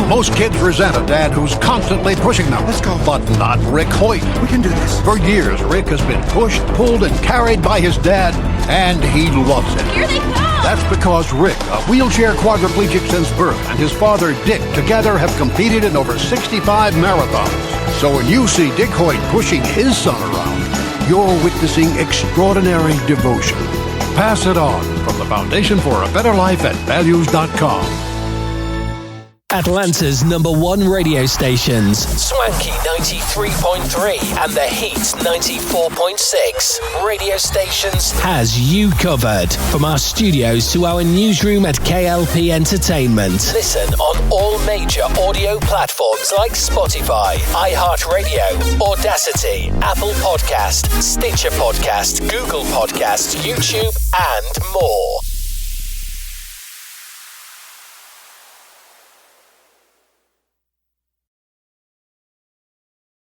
Most kids resent a dad who's constantly pushing them. Let's go. But not Rick Hoyt. We can do this. For years, Rick has been pushed, pulled, and carried by his dad, and he loves it. Here they come! That's because Rick, a wheelchair quadriplegic since birth, and his father, Dick, together have competed in over 65 marathons. So when you see Dick Hoyt pushing his son around, you're witnessing extraordinary devotion. Pass it on from the Foundation for a Better Life at values.com. Atlanta's #1 radio stations, Swanky 93.3 and The Heat 94.6 radio stations, has you covered. From our studios to our newsroom at K.L.P. Entertainment. Listen on all major audio platforms like Spotify, iHeartRadio, Audacity, Apple Podcast, Stitcher Podcast, Google Podcast, YouTube, and more.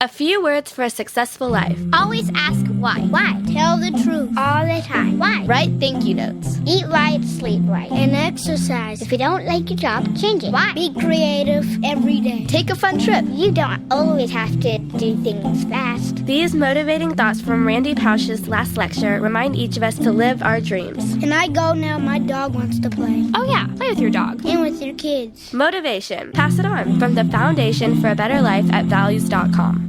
A few words for a successful life. Always ask why. Why? Tell the truth all the time. Why? Write thank you notes. Eat right, sleep right, and exercise. If you don't like your job, change it. Why? Be creative every day. Take a fun trip. You don't always have to do things fast. These motivating thoughts from Randy Pausch's last lecture remind each of us to live our dreams. Can I go now? My dog wants to play. Oh yeah, play with your dog. And with your kids. Motivation. Pass it on from the Foundation for a Better Life at values.com.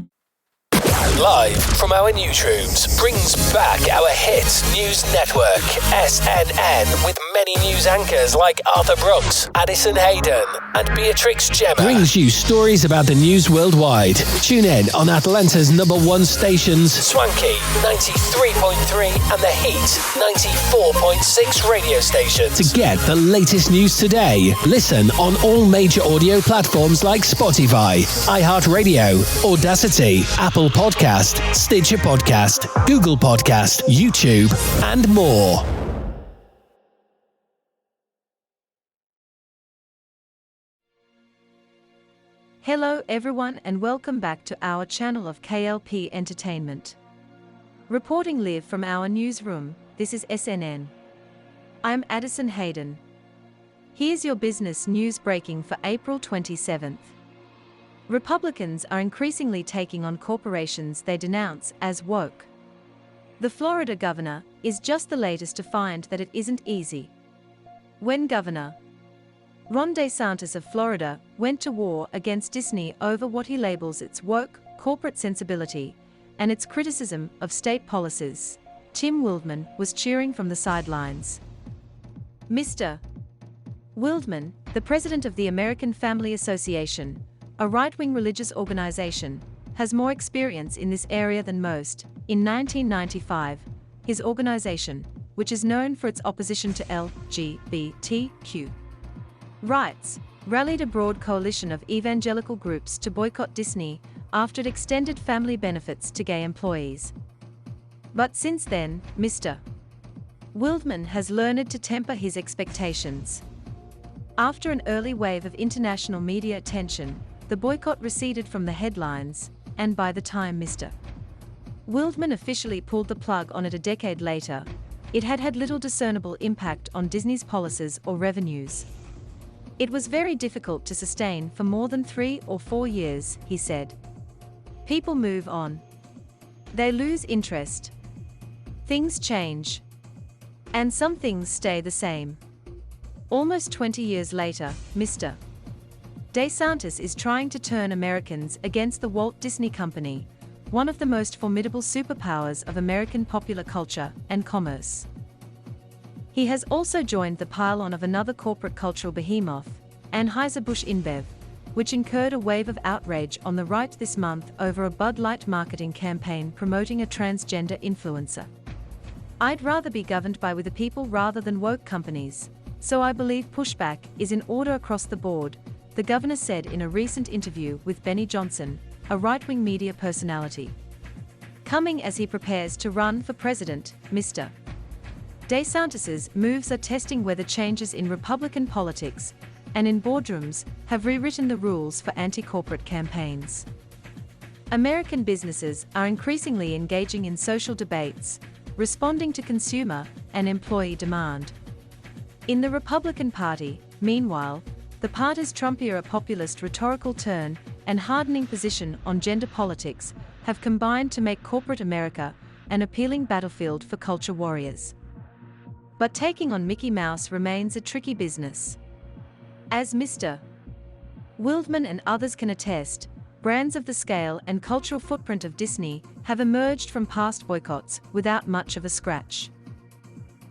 Live from our newsrooms brings back our hit news network, SNN, with many news anchors like Arthur Brooks, Addison Hayden, and Beatrix Gemma. Brings you stories about the news worldwide. Tune in on Atlanta's #1 stations, Swanky 93.3 and The Heat 94.6 radio stations. To get the latest news today, listen on all major audio platforms like Spotify, iHeartRadio, Audacity, Apple Podcast, Stitcher Podcast, Google Podcast, YouTube, and more. Hello everyone and welcome back to our channel of K.L.P. Entertainment. Reporting live from our newsroom, this is SNN. I'm Addison Hayden. Here's your business news breaking for April 27th. Republicans are increasingly taking on corporations they denounce as woke. The Florida governor is just the latest to find that it isn't easy. When Governor Ron DeSantis of Florida went to war against Disney over what he labels its woke corporate sensibility and its criticism of state policies, Tim Wildman was cheering from the sidelines. Mr. Wildman, the president of the American Family Association, a right-wing religious organization, has more experience in this area than most. In 1995, his organization, which is known for its opposition to LGBTQ rights, rallied a broad coalition of evangelical groups to boycott Disney after it extended family benefits to gay employees. But since then, Mr. Wildman has learned to temper his expectations. After an early wave of international media attention, the boycott receded from the headlines, and by the time Mr. Wildman officially pulled the plug on it a decade later, it had had little discernible impact on Disney's policies or revenues. It was very difficult to sustain for more than 3 or 4 years, he said. People move on. They lose interest. Things change. And some things stay the same. Almost 20 years later, Mr. DeSantis is trying to turn Americans against the Walt Disney Company, one of the most formidable superpowers of American popular culture and commerce. He has also joined the pile-on of another corporate cultural behemoth, Anheuser-Busch InBev, which incurred a wave of outrage on the right this month over a Bud Light marketing campaign promoting a transgender influencer. I'd rather be governed by we the people rather than woke companies, so I believe pushback is in order across the board, the governor said in a recent interview with Benny Johnson, a right-wing media personality. Coming as he prepares to run for president, Mr. DeSantis's moves are testing whether changes in Republican politics and in boardrooms have rewritten the rules for anti-corporate campaigns. American businesses are increasingly engaging in social debates, responding to consumer and employee demand. In the Republican Party, meanwhile, the party's Trump-era populist rhetorical turn and hardening position on gender politics have combined to make corporate America an appealing battlefield for culture warriors. But taking on Mickey Mouse remains a tricky business. As Mr. Wildman and others can attest, brands of the scale and cultural footprint of Disney have emerged from past boycotts without much of a scratch.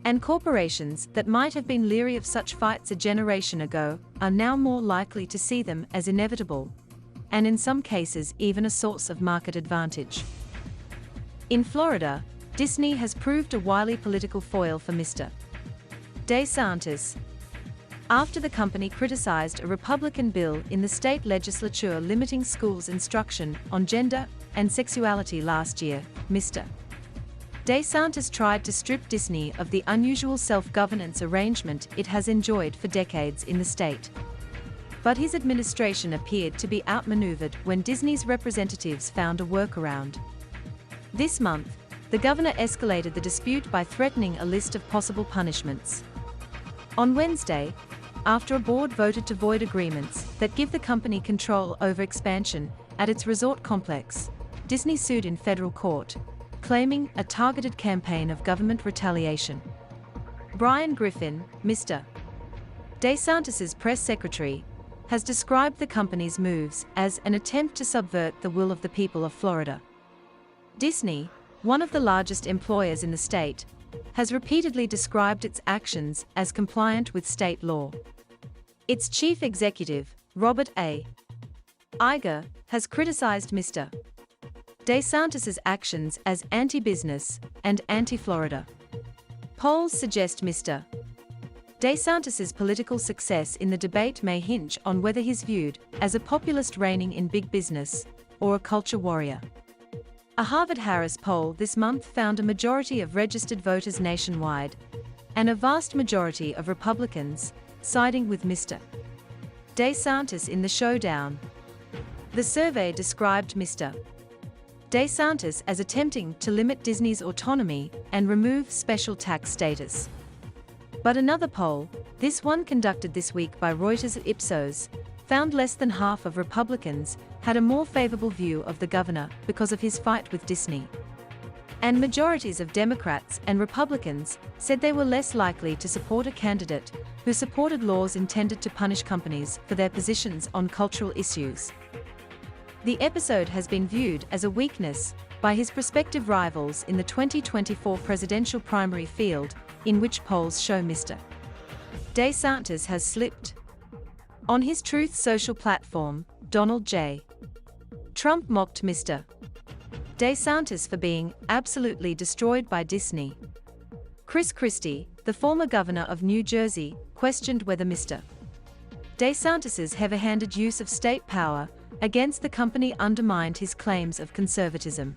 And corporations that might have been leery of such fights a generation ago are now more likely to see them as inevitable, and in some cases even a source of market advantage. In Florida, Disney has proved a wily political foil for Mr. DeSantis, after the company criticized a Republican bill in the state legislature limiting schools' instruction on gender and sexuality last year. Mr. DeSantis tried to strip Disney of the unusual self-governance arrangement it has enjoyed for decades in the state. But his administration appeared to be outmaneuvered when Disney's representatives found a workaround. This month, the governor escalated the dispute by threatening a list of possible punishments. On Wednesday, after a board voted to void agreements that give the company control over expansion at its resort complex, Disney sued in federal court, claiming a targeted campaign of government retaliation. Brian Griffin, Mr. DeSantis's press secretary, has described the company's moves as an attempt to subvert the will of the people of Florida. Disney, one of the largest employers in the state, has repeatedly described its actions as compliant with state law. Its chief executive, Robert A. Iger, has criticized Mr. DeSantis's actions as anti-business and anti-Florida. Polls suggest Mr. DeSantis's political success in the debate may hinge on whether he's viewed as a populist reigning in big business or a culture warrior. A Harvard-Harris poll this month found a majority of registered voters nationwide, and a vast majority of Republicans, siding with Mr. DeSantis in the showdown. The survey described Mr. DeSantis as attempting to limit Disney's autonomy and remove special tax status. But another poll, this one conducted this week by Reuters at Ipsos, found less than half of Republicans had a more favorable view of the governor because of his fight with Disney. And majorities of Democrats and Republicans said they were less likely to support a candidate who supported laws intended to punish companies for their positions on cultural issues. The episode has been viewed as a weakness by his prospective rivals in the 2024 presidential primary field, in which polls show Mr. DeSantis has slipped. On his Truth Social platform, Donald J. Trump mocked Mr. DeSantis for being absolutely destroyed by Disney. Chris Christie, the former governor of New Jersey, questioned whether Mr. DeSantis's heavy-handed use of state power against the company undermined his claims of conservatism.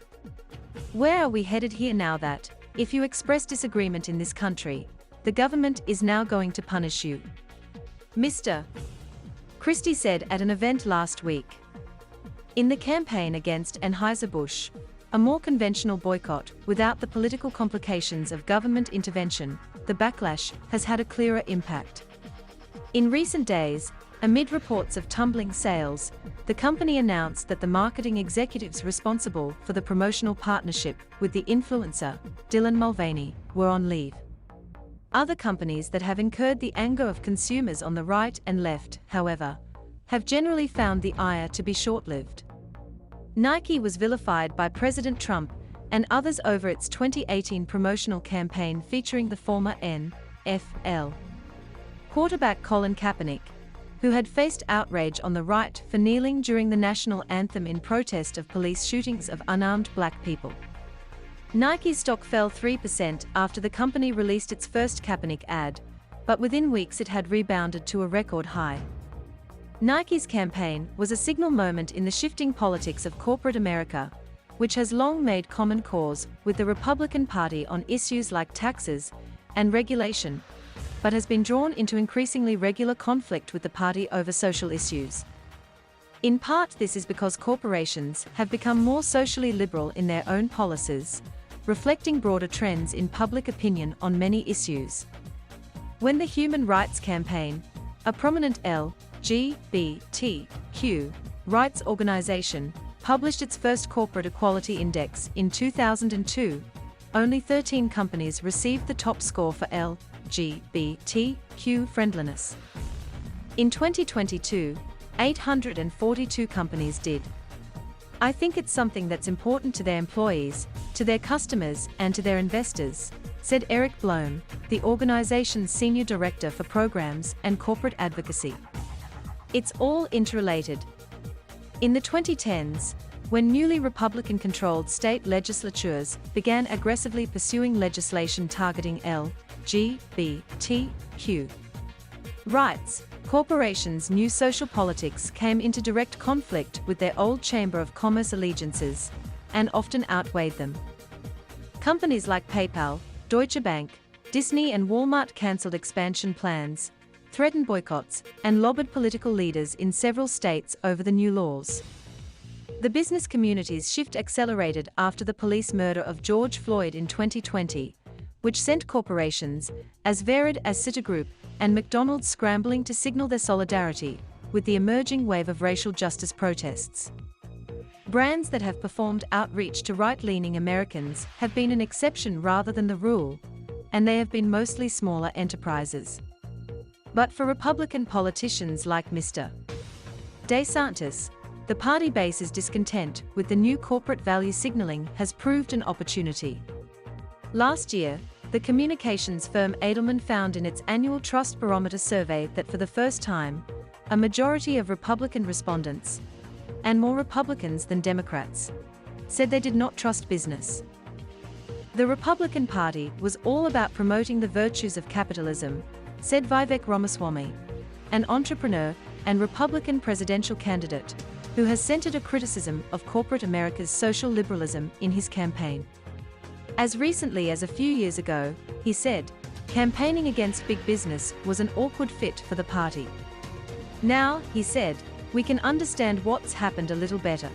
Where are we headed here now that, if you express disagreement in this country, the government is now going to punish you? Mr. Christie said at an event last week. In the campaign against Anheuser-Busch, a more conventional boycott without the political complications of government intervention, the backlash has had a clearer impact. In recent days, amid reports of tumbling sales, the company announced that the marketing executives responsible for the promotional partnership with the influencer, Dylan Mulvaney, were on leave. Other companies that have incurred the anger of consumers on the right and left, however, have generally found the ire to be short-lived. Nike was vilified by President Trump and others over its 2018 promotional campaign featuring the former NFL quarterback Colin Kaepernick, who had faced outrage on the right for kneeling during the national anthem in protest of police shootings of unarmed black people. Nike's stock fell 3% after the company released its first Kaepernick ad, but within weeks it had rebounded to a record high. Nike's campaign was a signal moment in the shifting politics of corporate America, which has long made common cause with the Republican Party on issues like taxes and regulation, but has been drawn into increasingly regular conflict with the party over social issues. In part, this is because corporations have become more socially liberal in their own policies, reflecting broader trends in public opinion on many issues. When the Human Rights Campaign, a prominent LGBTQ rights organization, published its first corporate equality index in 2002, only 13 companies received the top score for LGBTQ friendliness. In 2022, 842 companies did. I think it's something that's important to their employees, to their customers, and to their investors, said Eric Blome, the organization's Senior Director for Programs and Corporate Advocacy. It's all interrelated. In the 2010s, when newly Republican-controlled state legislatures began aggressively pursuing legislation targeting LGBTQ rights, corporations' new social politics came into direct conflict with their old Chamber of Commerce allegiances, and often outweighed them. Companies like PayPal, Deutsche Bank, Disney and Walmart cancelled expansion plans, threatened boycotts, and lobbied political leaders in several states over the new laws. The business community's shift accelerated after the police murder of George Floyd in 2020, which sent corporations, as varied as Citigroup and McDonald's, scrambling to signal their solidarity with the emerging wave of racial justice protests. Brands that have performed outreach to right-leaning Americans have been an exception rather than the rule, and they have been mostly smaller enterprises. But for Republican politicians like Mr. DeSantis, the party base's discontent with the new corporate value signaling has proved an opportunity. Last year, the communications firm Edelman found in its annual Trust Barometer survey that for the first time, a majority of Republican respondents, and more Republicans than Democrats, said they did not trust business. The Republican Party was all about promoting the virtues of capitalism, said Vivek Ramaswamy, an entrepreneur and Republican presidential candidate, who has centered a criticism of corporate America's social liberalism in his campaign. As recently as a few years ago, he said, campaigning against big business was an awkward fit for the party. Now, he said, we can understand what's happened a little better.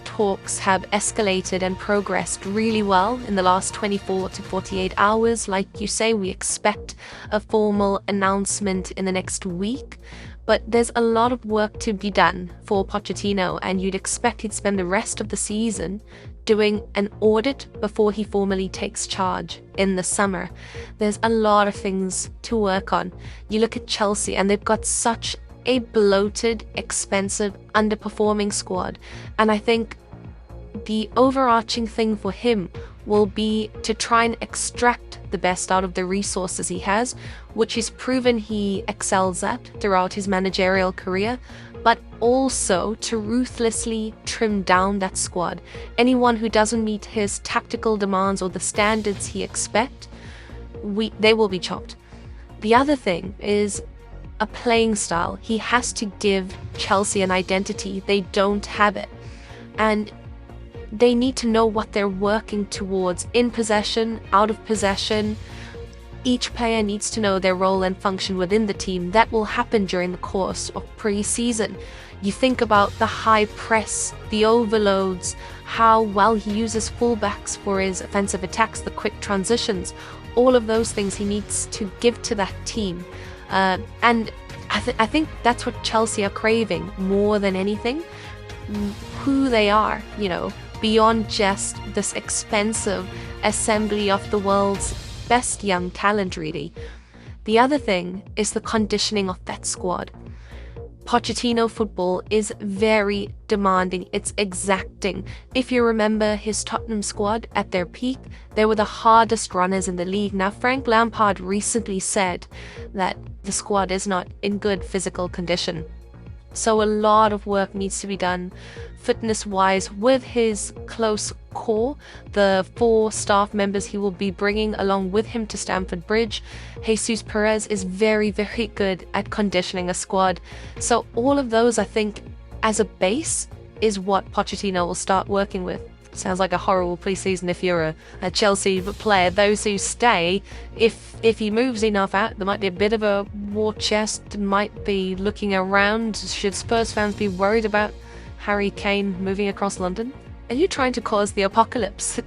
Talks have escalated and progressed really well in the last 24 to 48 hours. Like you say, we expect a formal announcement in the next week, but there's a lot of work to be done for Pochettino, and you'd expect he'd spend the rest of the season doing an audit before he formally takes charge in the summer. There's a lot of things to work on. You look at Chelsea, and they've got such a bloated, expensive, underperforming squad, and I think the overarching thing for him will be to try and extract the best out of the resources he has, which he's proven he excels at throughout his managerial career, but also to ruthlessly trim down that squad. Anyone who doesn't meet his tactical demands or the standards he expects, they will be chopped. The other thing is a playing style. He has to give Chelsea an identity. They don't have it. And they need to know what they're working towards in possession, out of possession. Each player needs to know their role and function within the team. That will happen during the course of pre-season. You think about the high press, the overloads, how well he uses fullbacks for his offensive attacks, the quick transitions, all of those things he needs to give to that team. And I think that's what Chelsea are craving more than anything. Who they are, beyond just this expensive assembly of the world's best young talent, really. The other thing is the conditioning of that squad. Pochettino football is very demanding. It's exacting. If you remember his Tottenham squad at their peak, they were the hardest runners in the league. Now, Frank Lampard recently said that the squad is not in good physical condition. So a lot of work needs to be done fitness-wise with his close core, the 4 staff members he will be bringing along with him to Stamford Bridge. Jesus Perez is very, very good at conditioning a squad. So all of those, I think, as a base, is what Pochettino will start working with. Sounds like a horrible pre-season if you're a Chelsea player. Those who stay, if he moves enough out, there might be a bit of a war chest, might be looking around. Should Spurs fans be worried about Harry Kane moving across London? are you trying to cause the apocalypse?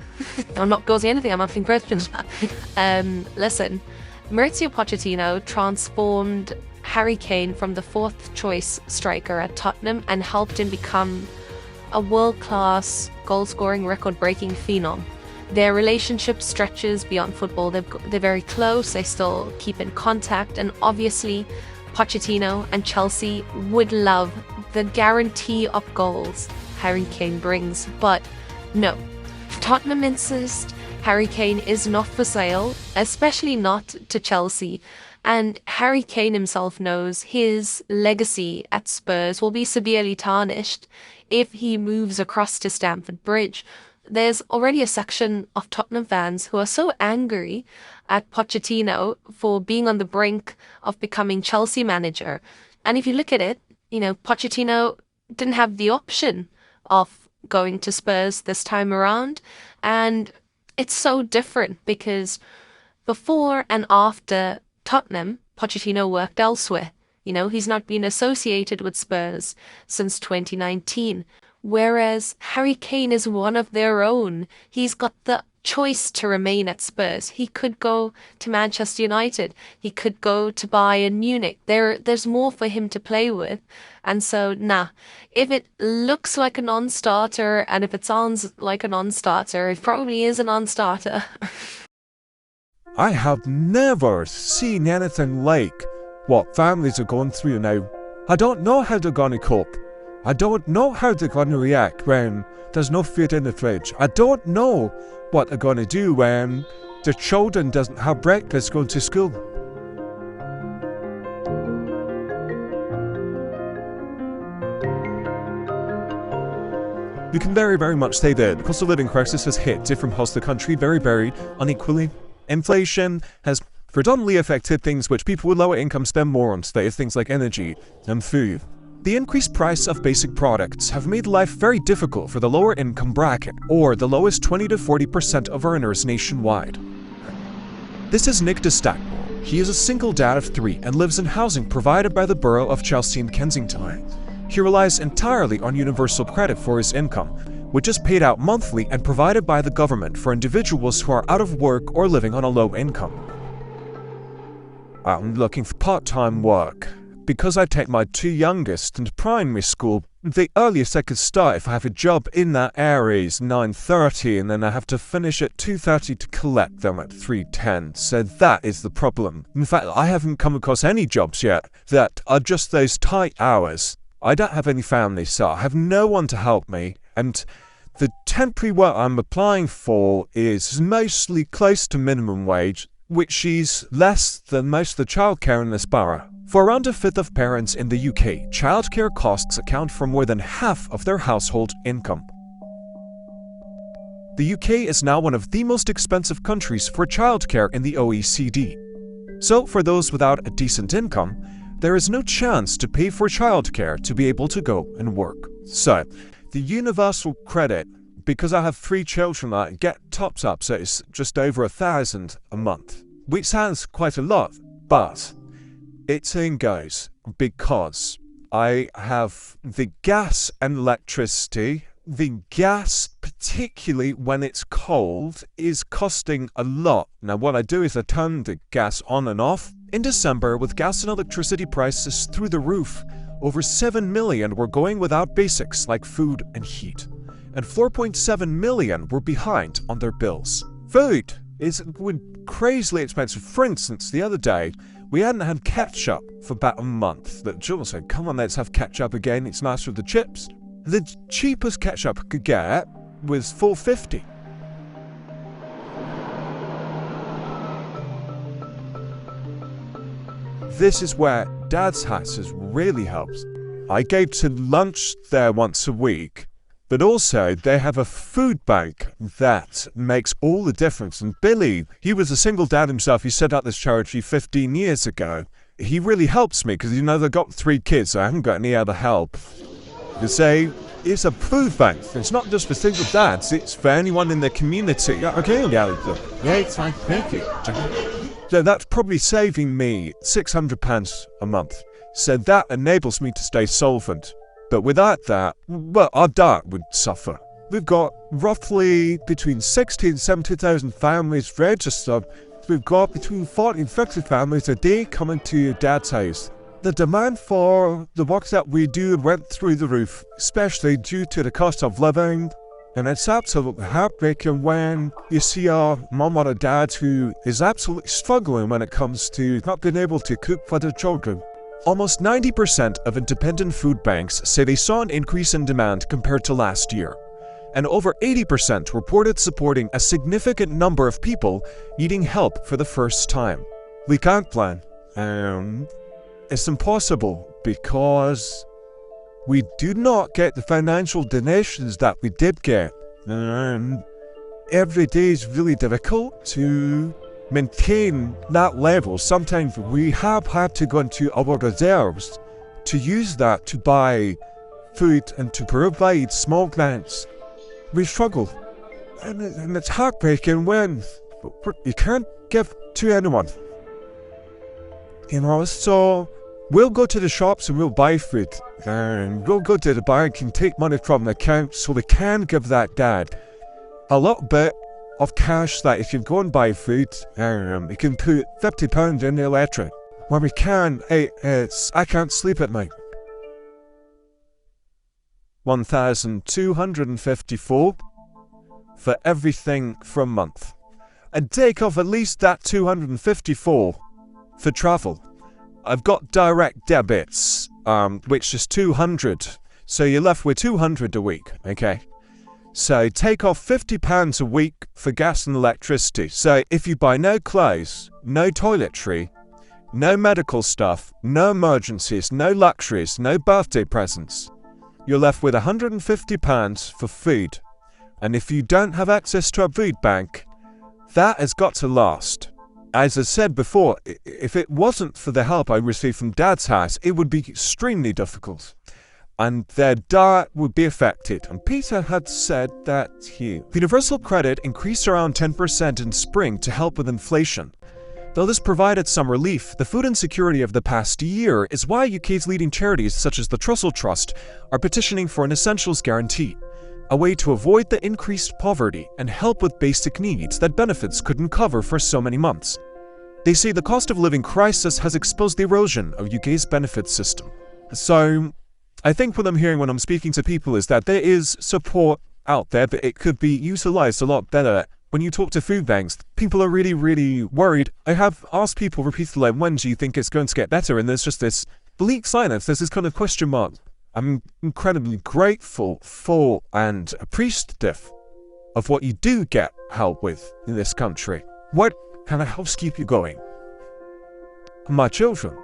I'm not causing anything, I'm asking questions. Listen, Mauricio Pochettino transformed Harry Kane from the fourth choice striker at Tottenham and helped him become a world-class goal-scoring record-breaking phenom. Their relationship stretches beyond football. They're very close, they still keep in contact, and obviously Pochettino and Chelsea would love the guarantee of goals Harry Kane brings. But no, Tottenham insist Harry Kane is not for sale, especially not to Chelsea. And Harry Kane himself knows his legacy at Spurs will be severely tarnished if he moves across to Stamford Bridge. There's already a section of Tottenham fans who are so angry at Pochettino for being on the brink of becoming Chelsea manager. And if you look at it, Pochettino didn't have the option of going to Spurs this time around. And it's so different because before and after Tottenham, Pochettino worked elsewhere. He's not been associated with Spurs since 2019. Whereas Harry Kane is one of their own. He's got the choice to remain at Spurs. He could go to Manchester United. He could go to Bayern Munich. There's more for him to play with. And so, if it looks like a non-starter and if it sounds like a non-starter, it probably is a non-starter. I have never seen anything like what families are going through now. I don't know how they're going to cope. I don't know how they're going to react when there's no food in the fridge. I don't know what they're going to do when their children doesn't have breakfast going to school. You can very, very much say that the cost of living crisis has hit different parts of the country very, very unequally. Inflation has predominantly affected things which people with lower incomes spend more on today, things like energy and food. The increased price of basic products have made life very difficult for the lower income bracket, or the lowest 20 to 40% of earners nationwide. This is Nick DeStackmore. He is a single dad of 3 and lives in housing provided by the borough of Chelsea and Kensington. He relies entirely on universal credit for his income, which is paid out monthly and provided by the government for individuals who are out of work or living on a low income. I'm looking for part-time work. Because I take my 2 youngest into primary school, the earliest I could start if I have a job in that area is 9:30, and then I have to finish at 2:30 to collect them at 3:10, so that is the problem. In fact, I haven't come across any jobs yet that are just those tight hours. I don't have any family, so I have no one to help me, and the temporary work I'm applying for is mostly close to minimum wage, which is less than most of the childcare in this borough. For around a fifth of parents in the UK, childcare costs account for more than half of their household income. The UK is now one of the most expensive countries for childcare in the OECD. So for those without a decent income, there is no chance to pay for childcare to be able to go and work. So, the universal credit, because I have 3 children that get tops up, so it's just over £1,000 a month, which sounds quite a lot, but it soon goes because I have the gas and electricity. The gas, particularly when it's cold, is costing a lot. Now what I do is I turn the gas on and off. In December, with gas and electricity prices through the roof, over 7 million were going without basics like food and heat, and 4.7 million were behind on their bills. Food is crazily expensive. For instance, the other day, we hadn't had ketchup for about a month. That Jules said, come on, let's have ketchup again, it's nice with the chips. The cheapest ketchup I could get was $4.50. This is where Dad's house has really helped. I gave to lunch there once a week, but also they have a food bank that makes all the difference. And Billy, he was a single dad himself. He set up this charity 15 years ago. He really helps me because, they've got 3 kids, so I haven't got any other help. To say it's a food bank. It's not just for single dads, it's for anyone in the community. Okay, yeah, it's fine, thank you. So that's probably saving me £600 a month. So that enables me to stay solvent. But without that, well, our diet would suffer. We've got roughly between 60 and 70,000 families registered. We've got between 40 and 50 families a day coming to your dad's house. The demand for the work that we do went through the roof, especially due to the cost of living. And it's absolutely heartbreaking when you see a mum or a dad who is absolutely struggling when it comes to not being able to cook for their children. Almost 90% of independent food banks say they saw an increase in demand compared to last year. And over 80% reported supporting a significant number of people needing help for the first time. We can't plan. It's impossible because we do not get the financial donations that we did get. And every day is really difficult to maintain that level. Sometimes we have had to go into our reserves to use that to buy food and to provide small grants. We struggle, and it's heartbreaking when you can't give to anyone. So we'll go to the shops and we'll buy food, and we'll go to the bank and take money from the account so we can give that dad a little bit of cash that if you go and buy food, you can put £50 in the electric. When we can, I can't sleep at night. 1,254 for everything for a month. And take off at least that 254 for travel. I've got direct debits, which is 200. So you're left with 200 a week, okay? So take off £50 a week for gas and electricity. So if you buy no clothes, no toiletry, no medical stuff, no emergencies, no luxuries, no birthday presents, you're left with £150 for food. And if you don't have access to a food bank, that has got to last. As I said before, if it wasn't for the help I received from Dad's house, it would be extremely difficult. And their diet would be affected. And Peter had said that universal credit increased around 10% in spring to help with inflation. Though this provided some relief, the food insecurity of the past year is why UK's leading charities such as the Trussell Trust are petitioning for an essentials guarantee, a way to avoid the increased poverty and help with basic needs that benefits couldn't cover for so many months. They say the cost of living crisis has exposed the erosion of UK's benefits system. So, I think what I'm hearing when I'm speaking to people is that there is support out there, but it could be utilized a lot better. When you talk to food banks, people are really, really worried. I have asked people repeatedly, when do you think it's going to get better? And there's just this bleak silence. There's this kind of question mark. I'm incredibly grateful for and appreciative of what you do get help with in this country. What kind of helps keep you going? My children.